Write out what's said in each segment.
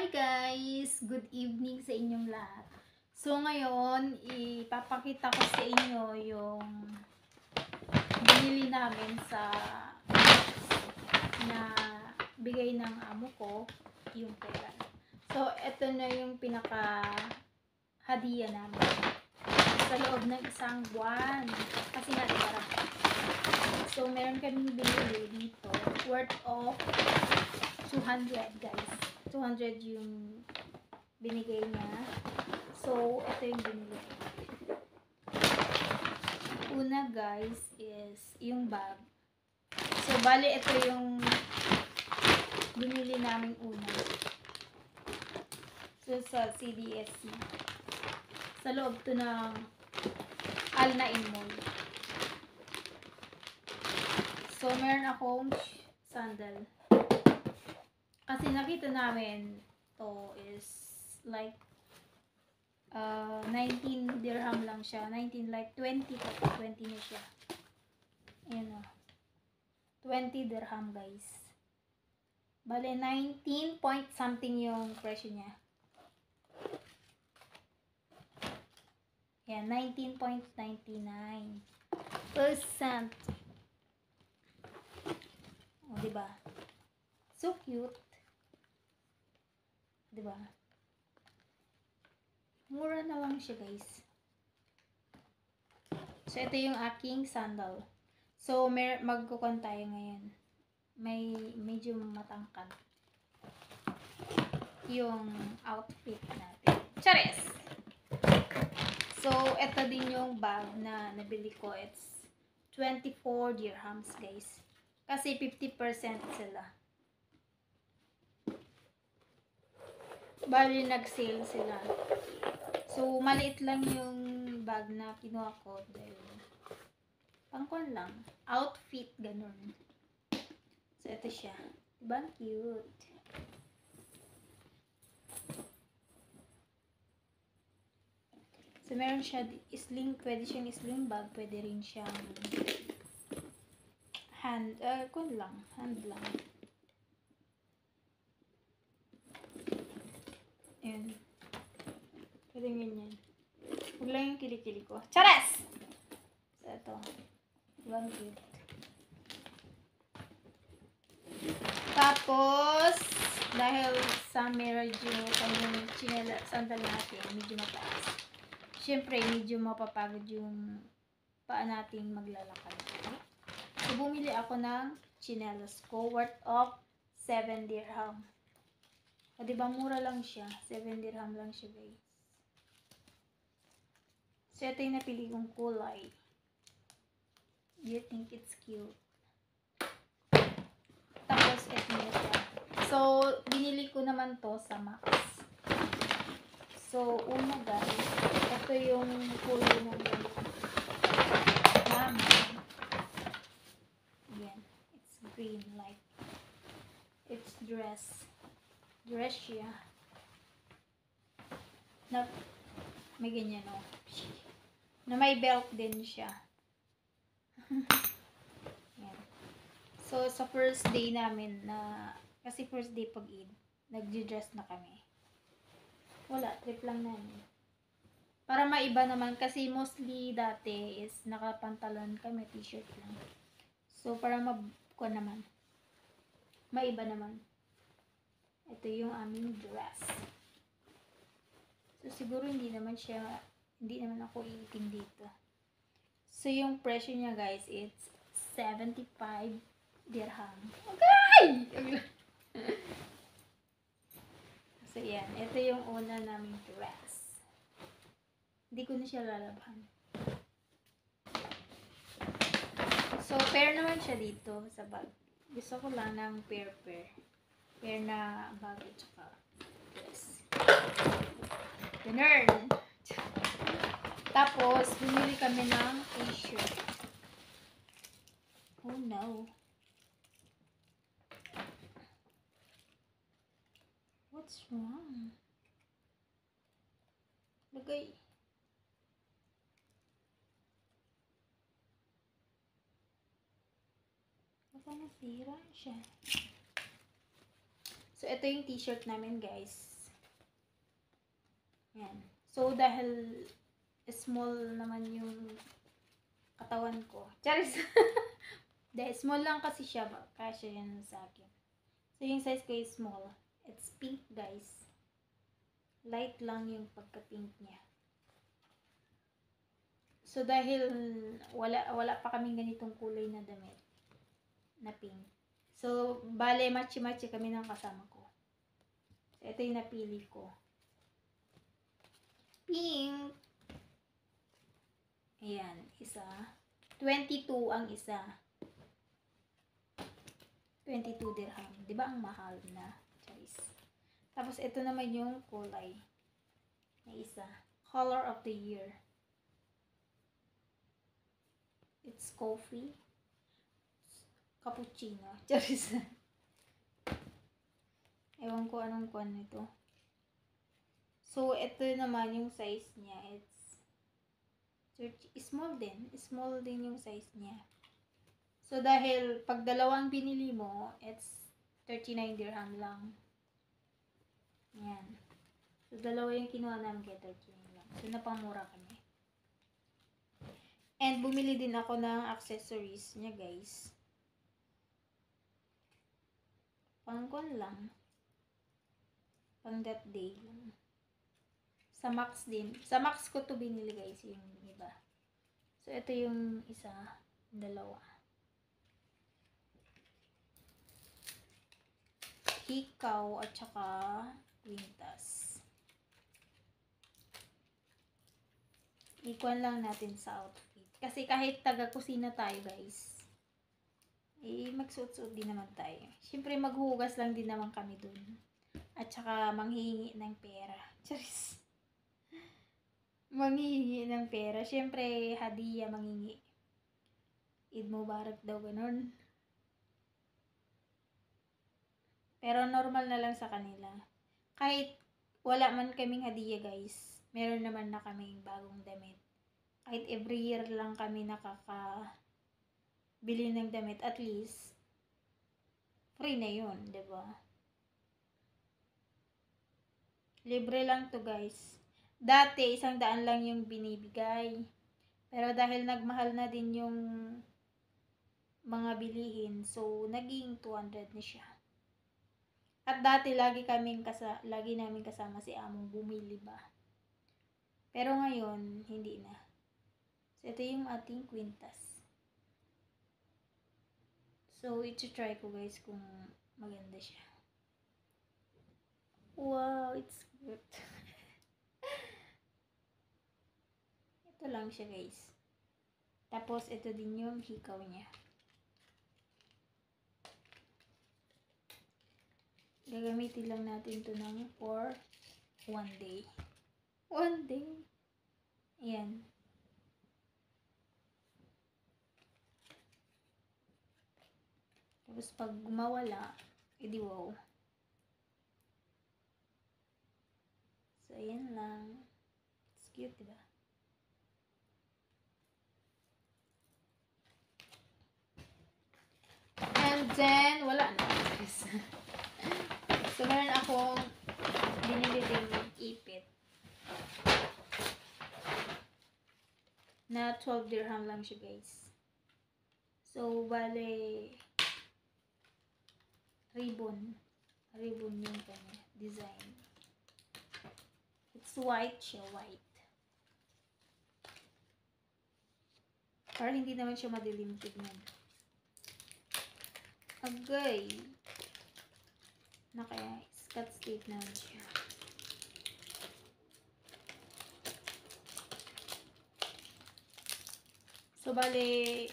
Hi guys! Good evening sa inyong lahat. So ngayon, ipapakita ko sa inyo yung binili namin sa na bigay ng amo ko, yung pera. So ito na yung pinaka hadiah namin sa loob ng isang buwan. Kasi nga diba, so meron kaming binili dito worth of 200 guys. 200 yung binigay niya. So, ito yung binili. Una guys is yung bag. So, bali ito yung binili namin una. So, sa CDSC. Sa loob to ng Al-Naim Mall. So, meron akong sandal. Kasi nakita namin to is like 19 dirham lang siya. 19 like 20 na siya. Ayan o. 20 dirham guys. Bale 19 point something yung presyo niya. Ayan, 19.99%. O, diba? So cute. Diba? Mura na lang siya guys. So ito yung aking sandal. So magkukuhan tayo ngayon. Medyo matangkad yung outfit natin. Charis! So ito din yung bag na nabili ko. It's 24 dirhams guys. Kasi 50% sila. Bali nag-sale sila. So, maliit lang yung bag na kinuha ko dahil pangkuhan lang. Outfit, ganun. So, ito siya. Diba? Cute. So, meron siya sling, pwede siyang sling bag, pwede rin siyang hand lang. Ayan. Pwede ganyan. Huwag lang yung kilikili ko. Charas! So, ito. Diba cute? Tapos, dahil sa medyo kanyang sandal natin, medyo mataas. Siyempre, medyo mapapagod yung paa natin maglalakad. So, bumili ako ng chinelas ko worth of 7 dirham. O, diba, mura lang siya. 7 dirham lang siya, guys. So, ito yung napili kong kulay. Do you think it's cute? Tapos, ito na siya. So, binili ko naman to sa Max. So, una guys, ito yung kulay ng mama. Ayan. It's green, like, it's dress siya. Na, may ganyan o. Na may belt din siya. Yan. So, sa first day namin na, kasi first day pag-Eid, nag-dress na kami. Wala, trip lang namin. Para maiba naman, kasi mostly dati is nakapantalon kami, t-shirt lang. So, para mabukwa naman. Maiba naman. Ito yung aming dress. So, siguro hindi naman ako iitim dito. So, yung presyo niya guys, it's 75 dirham. Okay! So, yan. Ito yung una naming dress. Hindi ko na siya lalabhan. So, pair naman siya dito sa bag. Gusto ko lang ng pair. Pair na bag at saka dress. Ganun. Tapos, bumili kami ng t-shirt. Oh no. What's wrong? Lagay. Baka nasira siya. So, ito yung t-shirt namin, guys. Yan. So, dahil small naman yung katawan ko. Charis! Dahil small lang kasi siya, kasya yan sa akin. So, yung size ko is small. It's pink, guys. Light lang yung pagka-pink niya. So, dahil wala pa kaming ganitong kulay na damit na pink. So, bale, matchy-matchy kami ng kasama ko. So, ito yung napili ko. Pink. Ayan, isa. 22 ang isa. 22 dirham. Diba ang mahal na? Charis. Tapos, ito naman yung kulay. Na isa. Color of the year. It's coffee. Cappuccino. Charis. Ewan ko anong kuwan nito. So, ito naman yung size niya. It's small din. Small din yung size niya. So, dahil pag dalawang binili mo, it's 39 dirham lang. Yan. So, dalawa yung kinuha namin kaya 39 lang. So, napamura kami. And, bumili din ako ng accessories niya, guys. Pangkon lang. Pang that day lang. Sa Max din. Sa Max ko to binili, guys, yung iba. So, ito yung isa, dalawa. Hikaw at saka kwintas. Ikuan lang natin sa outfit. Kasi kahit taga-kusina tayo, guys, magsuot-suot din naman tayo. Siyempre, maghuhugas lang din naman kami dun. At saka, manghihingi ng pera. Charis. Manghihingi ng pera. Siyempre, hadiya manghingi. Eid Mubarak daw, ganun. Pero normal na lang sa kanila. Kahit wala man kaming hadiya, guys, meron naman na kaming bagong damit. Kahit every year lang kami nakakabili ng damit, at least, free na yun, diba? Libre lang to, guys. Dati, 100 lang yung binibigay. Pero dahil nagmahal na din yung mga bilihin, so, naging 200 na siya. At dati, lagi namin kasama si among bumili ba. Pero ngayon, hindi na. So, ito yung ating kwintas. So, iti-try ko, guys, kung maganda siya. Wow, it's good. Ito lang siya, guys. Tapos, ito din yung hikaw niya. Gagamitin lang natin ito for 1 day. 1 day. Ayan. Tapos pag mawala, edi wow. So, ayan lang. It's cute, diba? And then, wala na. So, meron akong binili din ipit. Na 12 dirham lang siya, guys. So, bale, ribbon. Ribbon yung kanya. Design. It's white siya, white. Para hindi naman siya madilim tignan. Agay. Naka-Scotch tape naman siya. So, bale,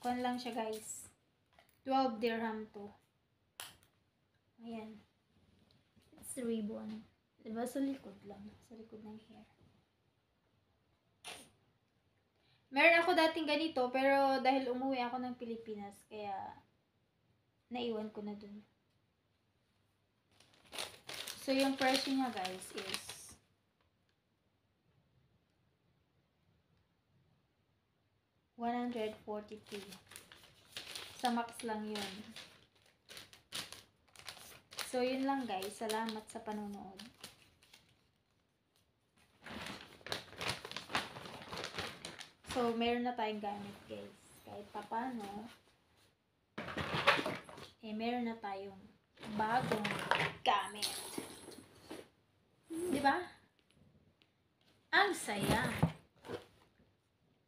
kuan lang siya, guys. 12 dirham to. Ayan. It's ribbon. Diba sa likod lang? Sa likod ng hair. Meron ako dating ganito, pero dahil umuwi ako ng Pilipinas, kaya naiwan ko na dun. So, yung presyo niya, guys, is $143. Sa Max lang yun. So, yun lang guys. Salamat sa panonood. So, meron na tayong gamit guys. Kahit papano, meron na tayong bagong gamit. Di ba? Ang saya.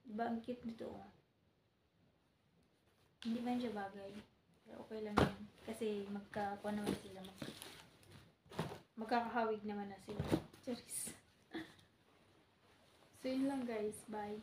Diba? Ang cute nito. Hindi ba siya bagay? Pero okay lang yun. Kasi magkakakuha naman sila. Magkakahawig naman na sila. Charis. So, yun lang guys. Bye.